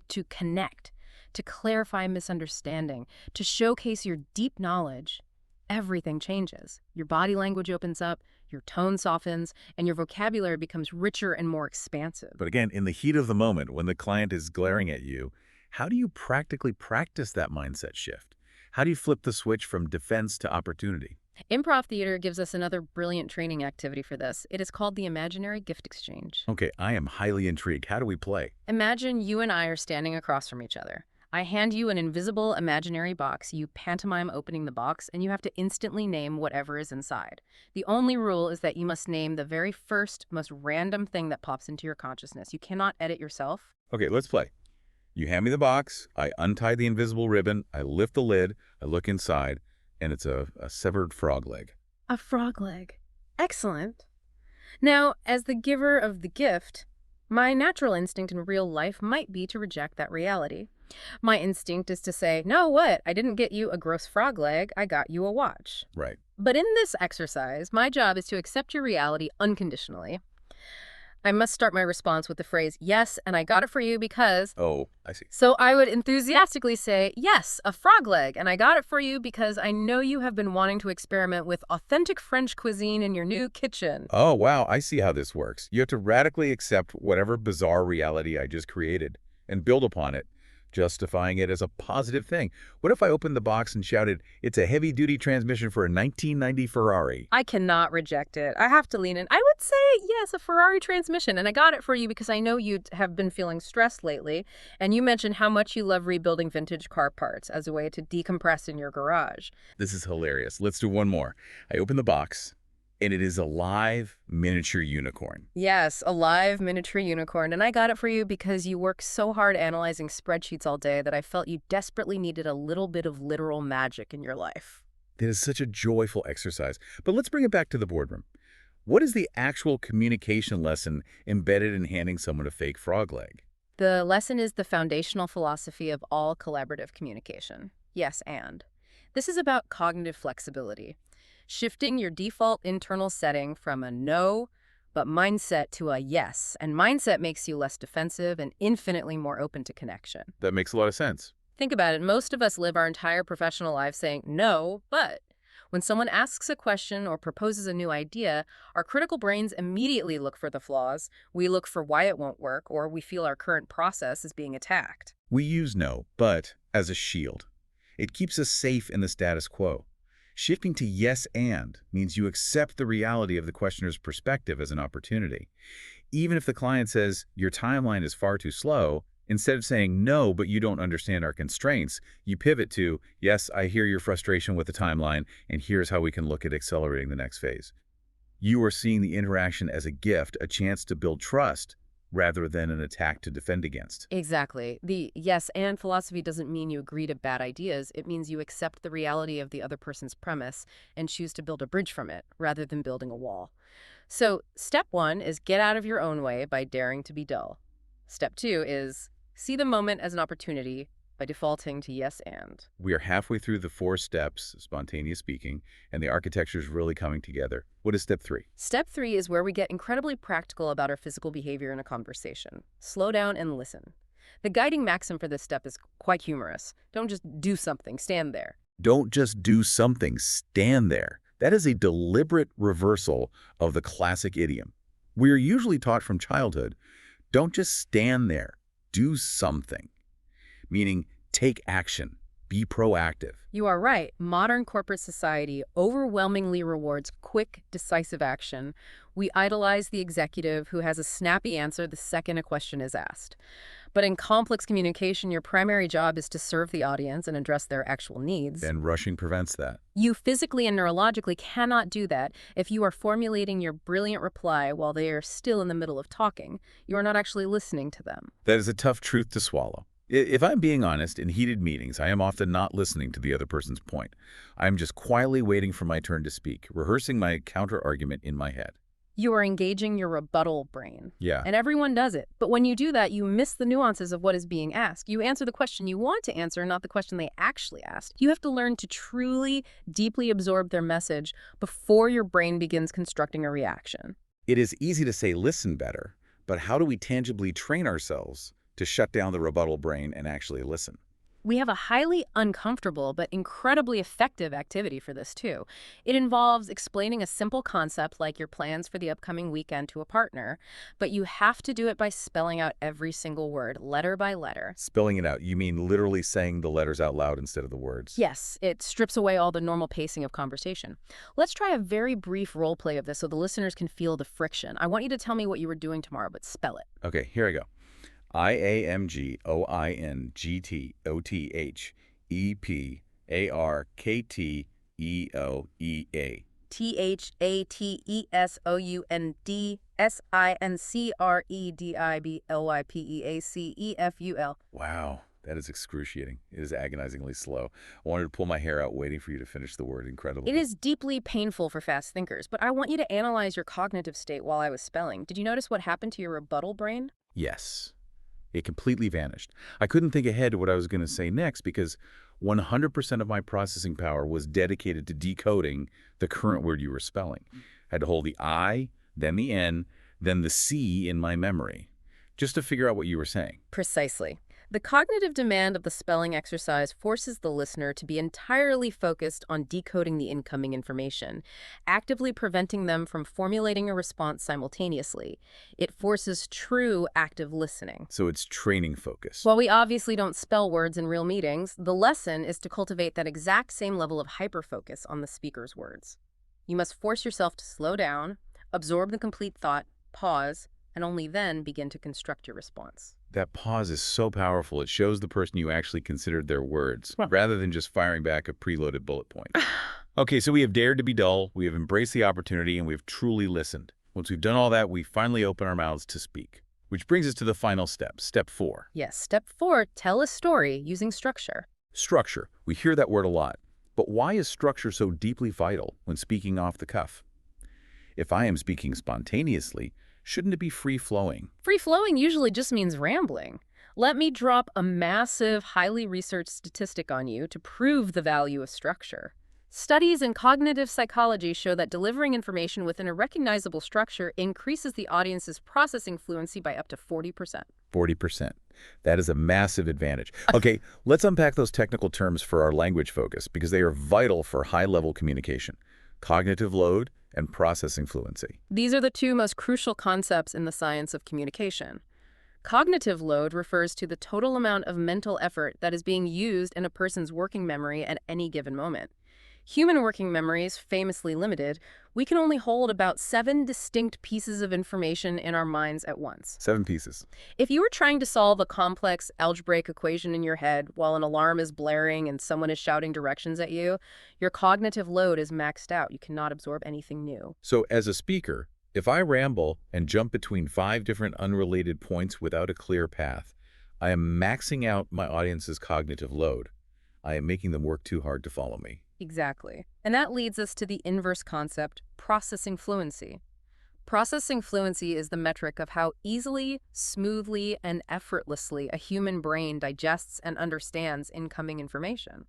to connect, to clarify a misunderstanding, to showcase your deep knowledge, everything changes. Your body language opens up, your tone softens, and your vocabulary becomes richer and more expansive.
But again, in the heat of the moment, when the client is glaring at you, how do you practically practice that mindset shift? How do you flip the switch from defense to opportunity?
Improv theater gives us another brilliant training activity for this. It is called the imaginary gift exchange.
Okay, I am highly intrigued. How do we play?
Imagine you and I are standing across from each other. I hand you an invisible imaginary box. You pantomime opening the box, and you have to instantly name whatever is inside. The only rule is that you must name the very first, most random thing that pops into your consciousness. You cannot edit yourself.
Okay, let's play. You hand me the box, I untie the invisible ribbon, I lift the lid, I look inside, and it's a severed frog leg.
A frog leg. Excellent. Now, as the giver of the gift, my natural instinct in real life might be to reject that reality. My instinct is to say, no, what? I didn't get you a gross frog leg. I got you a watch.
Right.
But in this exercise, my job is to accept your reality unconditionally. I must start my response with the phrase, yes, and I got it for you because...
Oh, I see.
So I would enthusiastically say, yes, a frog leg, and I got it for you because I know you have been wanting to experiment with authentic French cuisine in your new kitchen.
Oh, wow, I see how this works. You have to radically accept whatever bizarre reality I just created and build upon it, justifying it as a positive thing. What if I opened the box and shouted, it's a heavy-duty transmission for a 1990 Ferrari?
I cannot reject it. I have to lean in. I would say, yes, a Ferrari transmission, and I got it for you because I know you have been feeling stressed lately, and you mentioned how much you love rebuilding vintage car parts as a way to decompress in your garage.
This is hilarious. Let's do one more. I open the box, and it is a live miniature unicorn.
Yes, a live miniature unicorn, and I got it for you because you work so hard analyzing spreadsheets all day that I felt you desperately needed a little bit of literal magic in your life.
It is such a joyful exercise. But let's bring it back to the boardroom. What is the actual communication lesson embedded in handing someone a fake frog leg?
The lesson is the foundational philosophy of all collaborative communication. Yes, and. This is about cognitive flexibility. Shifting your default internal setting from a no, but mindset to a yes. And mindset makes you less defensive and infinitely more open to connection.
That makes a lot of sense.
Think about it. Most of us live our entire professional life saying no, but when someone asks a question or proposes a new idea, our critical brains immediately look for the flaws. We look for why it won't work, or we feel our current process is being attacked.
We use no, but as a shield. It keeps us safe in the status quo. Shifting to yes and means you accept the reality of the questioner's perspective as an opportunity. Even if the client says, your timeline is far too slow, instead of saying, no, but you don't understand our constraints, you pivot to, yes, I hear your frustration with the timeline, and here's how we can look at accelerating the next phase. You are seeing the interaction as a gift, a chance to build trust, rather than an attack to defend against.
Exactly. The yes and philosophy doesn't mean you agree to bad ideas. It means you accept the reality of the other person's premise and choose to build a bridge from it rather than building a wall. So step 1 is get out of your own way by daring to be dull. Step 2 is see the moment as an opportunity by defaulting to yes and.
We are halfway through the 4 steps, spontaneous speaking, and the architecture is really coming together. What is step 3?
Step 3 is where we get incredibly practical about our physical behavior in a conversation. Slow down and listen. The guiding maxim for this step is quite humorous. Don't just do something, stand there.
Don't just do something, stand there. That is a deliberate reversal of the classic idiom. We are usually taught from childhood, don't just stand there, do something. Meaning, take action, be proactive.
You are right. Modern corporate society overwhelmingly rewards quick, decisive action. We idolize the executive who has a snappy answer the second a question is asked. But in complex communication, your primary job is to serve the audience and address their actual needs.
And rushing prevents that.
You physically and neurologically cannot do that if you are formulating your brilliant reply while they are still in the middle of talking. You are not actually listening to them.
That is a tough truth to swallow. If I'm being honest, in heated meetings, I am often not listening to the other person's point. I am just quietly waiting for my turn to speak, rehearsing my counter-argument in my head.
You are engaging your rebuttal brain.
Yeah.
And everyone does it. But when you do that, you miss the nuances of what is being asked. You answer the question you want to answer, not the question they actually asked. You have to learn to truly, deeply absorb their message before your brain begins constructing a reaction.
It is easy to say listen better, but how do we tangibly train ourselves to shut down the rebuttal brain and actually listen?
We have a highly uncomfortable but incredibly effective activity for this too. It involves explaining a simple concept like your plans for the upcoming weekend to a partner, but you have to do it by spelling out every single word, letter by letter.
Spelling it out, you mean literally saying the letters out loud instead of the words?
Yes, it strips away all the normal pacing of conversation. Let's try a very brief role play of this so the listeners can feel the friction. I want you to tell me what you were doing tomorrow, but spell it.
Okay, here I go. IAMGOINGTOTHEPARKTEOEA.
THATESOUNDSINCREDIBLYPEACEFUL.
Wow, that is excruciating. It is agonizingly slow. I wanted to pull my hair out waiting for you to finish the word incredible.
It is deeply painful for fast thinkers, but I want you to analyze your cognitive state while I was spelling. Did you notice what happened to your rebuttal brain?
Yes. It completely vanished. I couldn't think ahead to what I was going to say next because 100% of my processing power was dedicated to decoding the current word you were spelling. I had to hold the I, then the N, then the C in my memory, just to figure out what you were saying.
Precisely. The cognitive demand of the spelling exercise forces the listener to be entirely focused on decoding the incoming information, actively preventing them from formulating a response simultaneously. It forces true active listening.
So it's training focus.
While we obviously don't spell words in real meetings, the lesson is to cultivate that exact same level of hyperfocus on the speaker's words. You must force yourself to slow down, absorb the complete thought, pause, and only then begin to construct your response.
That pause is so powerful. It shows the person you actually considered their words, rather than just firing back a preloaded bullet point. Okay, so we have dared to be dull, we have embraced the opportunity, and we have truly listened. Once we've done all that, we finally open our mouths to speak. Which brings us to the final step, step 4.
Yes, step 4, tell a story using structure.
Structure. We hear that word a lot. But why is structure so deeply vital when speaking off the cuff? If I am speaking spontaneously, shouldn't it be free-flowing?
Free-flowing usually just means rambling. Let me drop a massive, highly researched statistic on you to prove the value of structure. Studies in cognitive psychology show that delivering information within a recognizable structure increases the audience's processing fluency by up to 40%.
40%. That is a massive advantage. Okay, let's unpack those technical terms for our language focus because they are vital for high-level communication. Cognitive load and processing fluency.
These are the two most crucial concepts in the science of communication. Cognitive load refers to the total amount of mental effort that is being used in a person's working memory at any given moment. Human working memory is famously limited. We can only hold about 7 distinct pieces of information in our minds at once.
7 pieces.
If you were trying to solve a complex algebraic equation in your head while an alarm is blaring and someone is shouting directions at you, your cognitive load is maxed out. You cannot absorb anything new.
So as a speaker, if I ramble and jump between 5 different unrelated points without a clear path, I am maxing out my audience's cognitive load. I am making them work too hard to follow me.
Exactly. And that leads us to the inverse concept, processing fluency. Processing fluency is the metric of how easily, smoothly, and effortlessly a human brain digests and understands incoming information.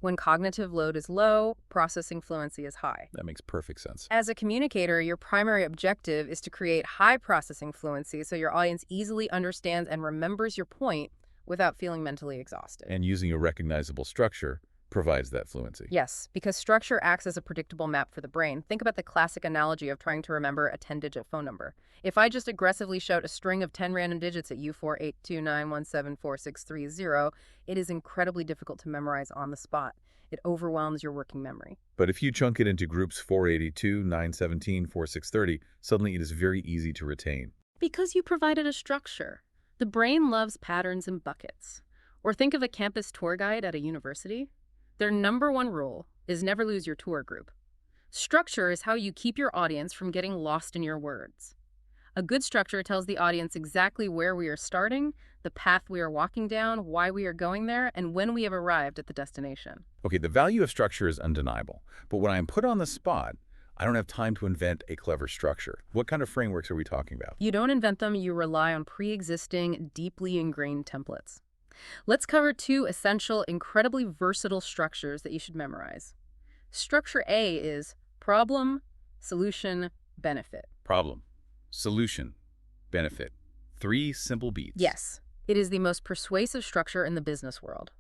When cognitive load is low, processing fluency is high.
That makes perfect sense.
As a communicator, your primary objective is to create high processing fluency so your audience easily understands and remembers your point without feeling mentally exhausted.
And using a recognizable structure provides that fluency.
Yes, because structure acts as a predictable map for the brain. Think about the classic analogy of trying to remember a 10-digit phone number. If I just aggressively shout a string of 10 random digits at you, 48291746330, it is incredibly difficult to memorize on the spot. It overwhelms your working memory.
But if you chunk it into groups 482, 917, 4630, suddenly it is very easy to retain.
Because you provided a structure. The brain loves patterns and buckets. Or think of a campus tour guide at a university. Their #1 rule is never lose your tour group. Structure is how you keep your audience from getting lost in your words. A good structure tells the audience exactly where we are starting, the path we are walking down, why we are going there, and when we have arrived at the destination.
Okay, the value of structure is undeniable. But when I am put on the spot, I don't have time to invent a clever structure. What kind of frameworks are we talking about?
You don't invent them, you rely on pre-existing, deeply ingrained templates. Let's cover two essential, incredibly versatile structures that you should memorize. Structure A is problem, solution, benefit.
Problem, solution, benefit. 3 simple beats.
Yes, it is the most persuasive structure in the business world.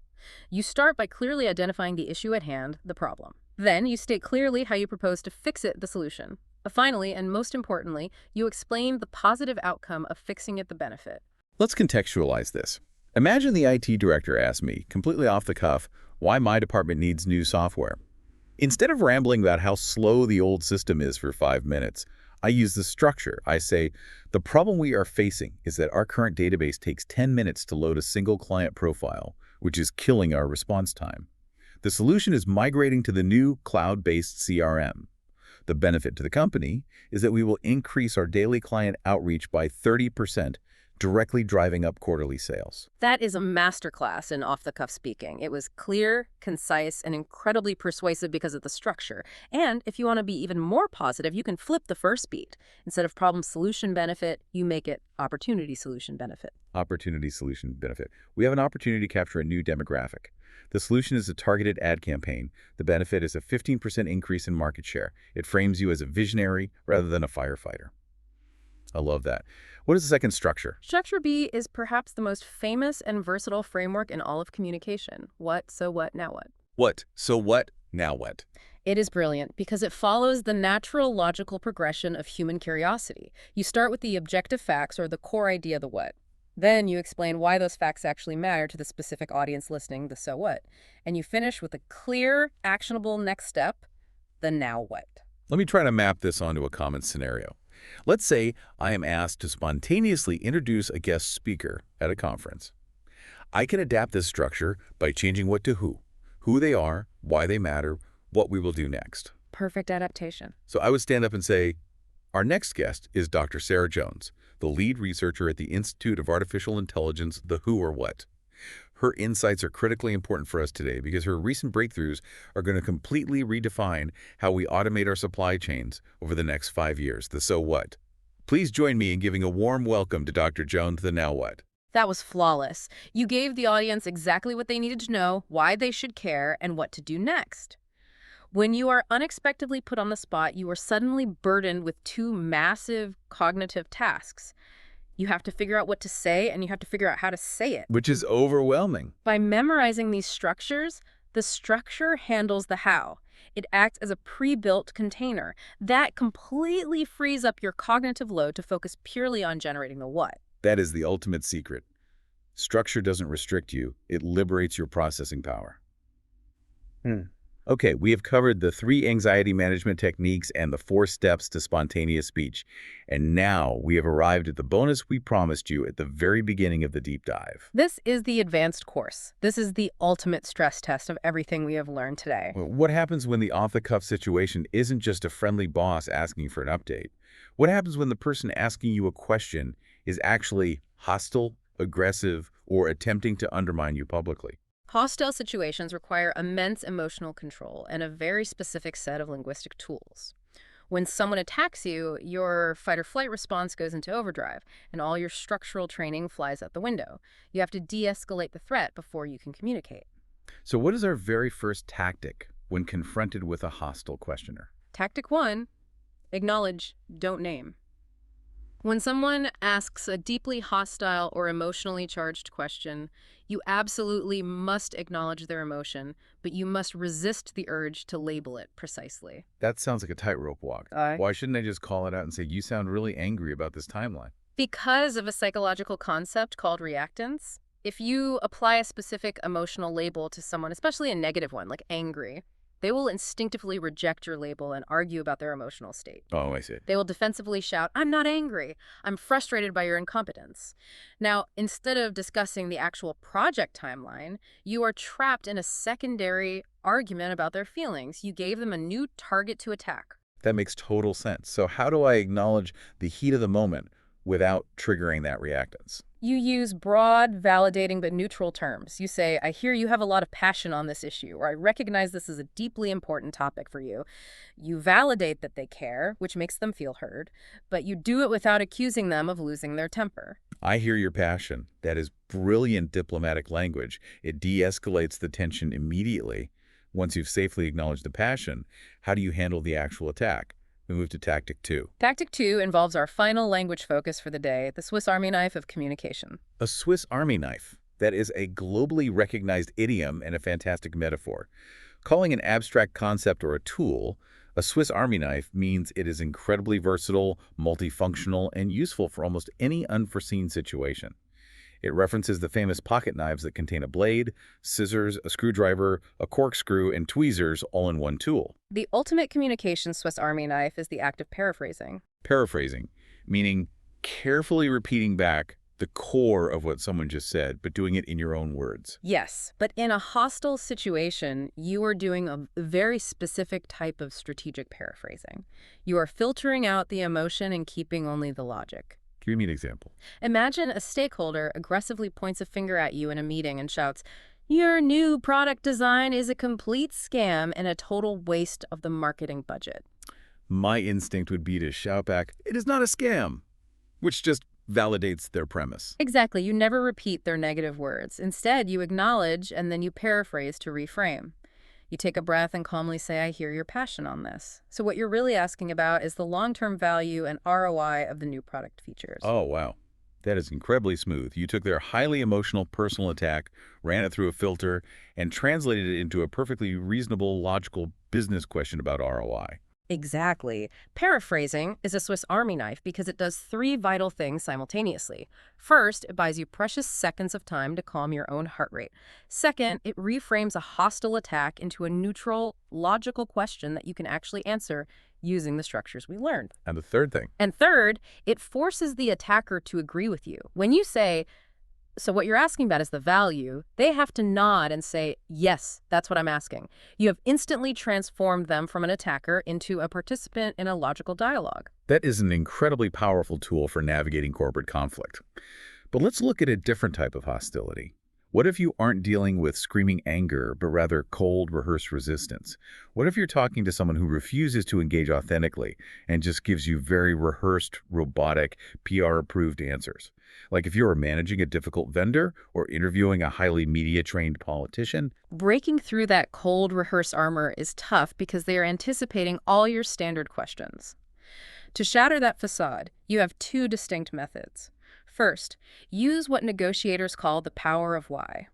You start by clearly identifying the issue at hand, the problem. Then you state clearly how you propose to fix it, the solution. Finally, and most importantly, you explain the positive outcome of fixing it, the benefit.
Let's contextualize this. Imagine the IT director asks me, completely off the cuff, why my department needs new software. Instead of rambling about how slow the old system is for 5 minutes, I use this structure. I say, the problem we are facing is that our current database takes 10 minutes to load a single client profile, which is killing our response time. The solution is migrating to the new cloud-based CRM. The benefit to the company is that we will increase our daily client outreach by 30%, directly driving up quarterly sales.
That is a masterclass in off-the-cuff speaking. It was clear, concise, and incredibly persuasive because of the structure. And if you want to be even more positive, you can flip the first beat. Instead of problem-solution benefit, you make it opportunity-solution benefit.
Opportunity-solution benefit. We have an opportunity to capture a new demographic. The solution is a targeted ad campaign. The benefit is a 15% increase in market share. It frames you as a visionary rather than a firefighter. I love that. What is the second structure?
Structure B is perhaps the most famous and versatile framework in all of communication. What, so what, now what?
What, so what, now what?
It is brilliant because it follows the natural logical progression of human curiosity. You start with the objective facts or the core idea, the what. Then you explain why those facts actually matter to the specific audience listening, the so what. And you finish with a clear, actionable next step, the now what.
Let me try to map this onto a common scenario. Let's say I am asked to spontaneously introduce a guest speaker at a conference. I can adapt this structure by changing what to who they are, why they matter, what we will do next.
Perfect adaptation.
So I would stand up and say, our next guest is Dr. Sarah Jones, the lead researcher at the Institute of Artificial Intelligence, the who or what. Her insights are critically important for us today because her recent breakthroughs are going to completely redefine how we automate our supply chains over the next 5 years, the so what. Please join me in giving a warm welcome to Dr. Jones, the now what.
That was flawless. You gave the audience exactly what they needed to know, why they should care, and what to do next. When you are unexpectedly put on the spot, you are suddenly burdened with 2 massive cognitive tasks. You have to figure out what to say, and you have to figure out how to say it.
Which is overwhelming.
By memorizing these structures, the structure handles the how. It acts as a pre-built container. That completely frees up your cognitive load to focus purely on generating the what.
That is the ultimate secret. Structure doesn't restrict you. It liberates your processing power. Okay, we have covered the 3 anxiety management techniques and the 4 steps to spontaneous speech. And now we have arrived at the bonus we promised you at the very beginning of the deep dive.
This is the advanced course. This is the ultimate stress test of everything we have learned today.
What happens when the off-the-cuff situation isn't just a friendly boss asking for an update? What happens when the person asking you a question is actually hostile, aggressive, or attempting to undermine you publicly?
Hostile situations require immense emotional control and a very specific set of linguistic tools. When someone attacks you, your fight-or-flight response goes into overdrive, and all your structural training flies out the window. You have to de-escalate the threat before you can communicate.
So what is our very first tactic when confronted with a hostile questioner?
Tactic 1, acknowledge, don't name. When someone asks a deeply hostile or emotionally charged question, you absolutely must acknowledge their emotion, but you must resist the urge to label it precisely.
That sounds like a tightrope walk. Why shouldn't I just call it out and say, you sound really angry about this timeline?
Because of a psychological concept called reactance, if you apply a specific emotional label to someone, especially a negative one, like angry, they will instinctively reject your label and argue about their emotional state.
Oh, I see.
They will defensively shout, I'm not angry. I'm frustrated by your incompetence. Now, instead of discussing the actual project timeline, you are trapped in a secondary argument about their feelings. You gave them a new target to attack.
That makes total sense. So how do I acknowledge the heat of the moment without triggering that reactance?
You use broad, validating, but neutral terms. You say, I hear you have a lot of passion on this issue, or I recognize this is a deeply important topic for you. You validate that they care, which makes them feel heard, but you do it without accusing them of losing their temper.
I hear your passion. That is brilliant diplomatic language. It de-escalates the tension immediately. Once you've safely acknowledged the passion, how do you handle the actual attack? We move to tactic 2.
Tactic 2 involves our final language focus for the day, the Swiss Army knife of communication.
A Swiss Army knife. That is a globally recognized idiom and a fantastic metaphor. Calling an abstract concept or a tool a Swiss Army knife means it is incredibly versatile, multifunctional, and useful for almost any unforeseen situation. It references the famous pocket knives that contain a blade, scissors, a screwdriver, a corkscrew, and tweezers all in one tool.
The ultimate communication Swiss Army knife is the act of paraphrasing.
Paraphrasing, meaning carefully repeating back the core of what someone just said, but doing it in your own words.
Yes, but in a hostile situation, you are doing a very specific type of strategic paraphrasing. You are filtering out the emotion and keeping only the logic.
Give me an example.
Imagine a stakeholder aggressively points a finger at you in a meeting and shouts, "Your new product design is a complete scam and a total waste of the marketing budget."
My instinct would be to shout back, "It is not a scam," which just validates their premise.
Exactly. You never repeat their negative words. Instead, you acknowledge and then you paraphrase to reframe. You take a breath and calmly say, I hear your passion on this. So what you're really asking about is the long-term value and ROI of the new product features.
Oh, wow. That is incredibly smooth. You took their highly emotional personal attack, ran it through a filter, and translated it into a perfectly reasonable, logical business question about ROI.
Exactly. Paraphrasing is a Swiss Army knife because it does three vital things simultaneously. First, it buys you precious seconds of time to calm your own heart rate. Second, it reframes a hostile attack into a neutral, logical question that you can actually answer using the structures we learned.
And the third thing.
And third, it forces the attacker to agree with you. When you say, so what you're asking about is the value, they have to nod and say, yes, that's what I'm asking. You have instantly transformed them from an attacker into a participant in a logical dialogue.
That is an incredibly powerful tool for navigating corporate conflict. But let's look at a different type of hostility. What if you aren't dealing with screaming anger, but rather cold, rehearsed resistance? What if you're talking to someone who refuses to engage authentically and just gives you very rehearsed, robotic, PR-approved answers? Like if you were managing a difficult vendor or interviewing a highly media-trained politician?
Breaking through that cold, rehearsed armor is tough because they are anticipating all your standard questions. To shatter that facade, you have two distinct methods. First, use what negotiators call the power of why.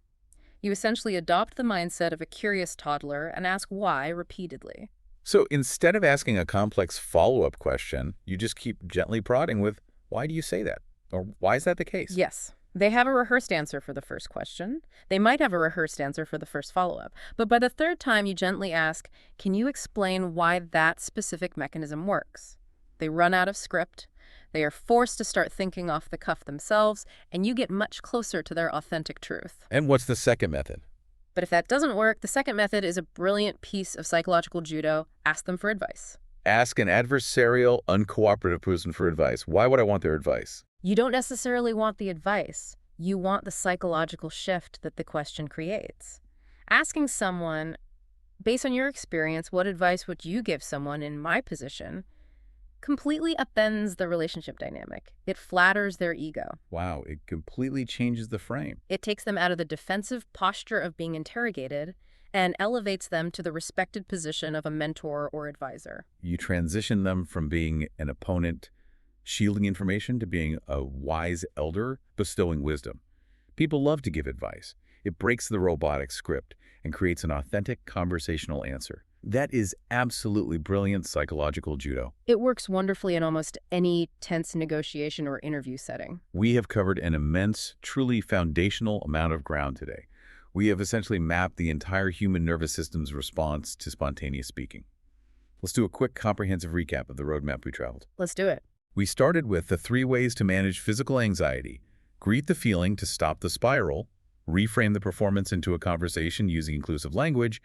You essentially adopt the mindset of a curious toddler and ask why repeatedly.
So instead of asking a complex follow-up question, you just keep gently prodding with, why do you say that? Or why is that the case?
Yes. They have a rehearsed answer for the first question. They might have a rehearsed answer for the first follow-up. But by the third time, you gently ask, can you explain why that specific mechanism works? They run out of script. They are forced to start thinking off the cuff themselves, and you get much closer to their authentic truth.
And what's the second method?
But if that doesn't work, the second method is a brilliant piece of psychological judo. Ask them for advice.
Ask an adversarial, uncooperative person for advice. Why would I want their advice?
You don't necessarily want the advice. You want the psychological shift that the question creates. Asking someone, based on your experience, what advice would you give someone in my position, completely upends the relationship dynamic. It flatters their ego.
Wow, it completely changes the frame.
It takes them out of the defensive posture of being interrogated and elevates them to the respected position of a mentor or advisor.
You transition them from being an opponent shielding information to being a wise elder bestowing wisdom. People love to give advice. It breaks the robotic script and creates an authentic conversational answer. That is absolutely brilliant psychological judo.
It works wonderfully in almost any tense negotiation or interview setting.
We have covered an immense, truly foundational amount of ground today. We have essentially mapped the entire human nervous system's response to spontaneous speaking. Let's do a quick comprehensive recap of the roadmap we traveled.
Let's do it.
We started with the 3 ways to manage physical anxiety: greet the feeling to stop the spiral, reframe the performance into a conversation using inclusive language,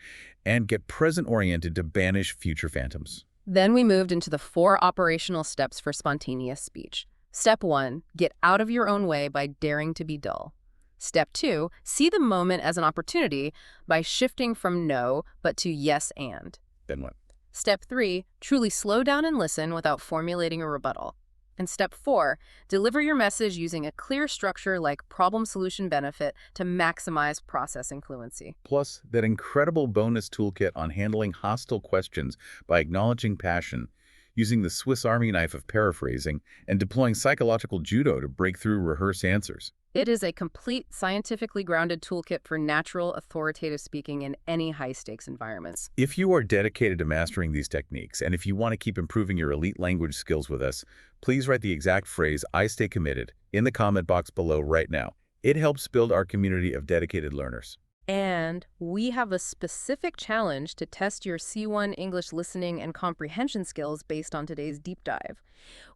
and get present-oriented to banish future phantoms.
Then we moved into the 4 operational steps for spontaneous speech. Step 1, get out of your own way by daring to be dull. Step 2, see the moment as an opportunity by shifting from no but to yes and.
Then what?
Step 3, truly slow down and listen without formulating a rebuttal. And step 4, deliver your message using a clear structure like problem-solution benefit to maximize processing fluency.
Plus, that incredible bonus toolkit on handling hostile questions by acknowledging passion, using the Swiss Army knife of paraphrasing, and deploying psychological judo to break through rehearsed answers.
It is a complete, scientifically grounded toolkit for natural, authoritative speaking in any high-stakes environments.
If you are dedicated to mastering these techniques, and if you want to keep improving your elite language skills with us, please write the exact phrase, "I stay committed," in the comment box below right now. It helps build our community of dedicated learners.
And we have a specific challenge to test your C1 English listening and comprehension skills based on today's deep dive.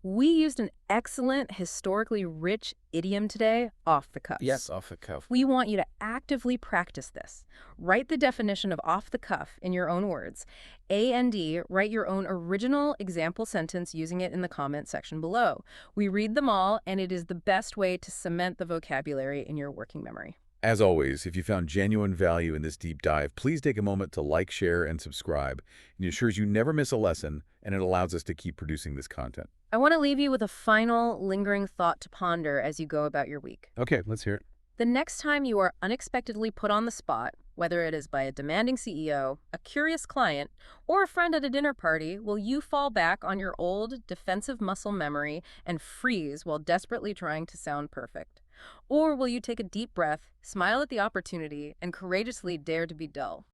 We used an excellent, historically rich idiom today, off the cuff.
Yes, off the cuff.
We want you to actively practice this. Write the definition of off the cuff in your own words. And write your own original example sentence using it in the comment section below. We read them all, and it is the best way to cement the vocabulary in your working memory.
As always, if you found genuine value in this deep dive, please take a moment to like, share, and subscribe. It ensures you never miss a lesson, and it allows us to keep producing this content.
I want to leave you with a final, lingering thought to ponder as you go about your week.
Okay, let's hear it.
The next time you are unexpectedly put on the spot, whether it is by a demanding CEO, a curious client, or a friend at a dinner party, will you fall back on your old defensive muscle memory and freeze while desperately trying to sound perfect? Or will you take a deep breath, smile at the opportunity, and courageously dare to be dull?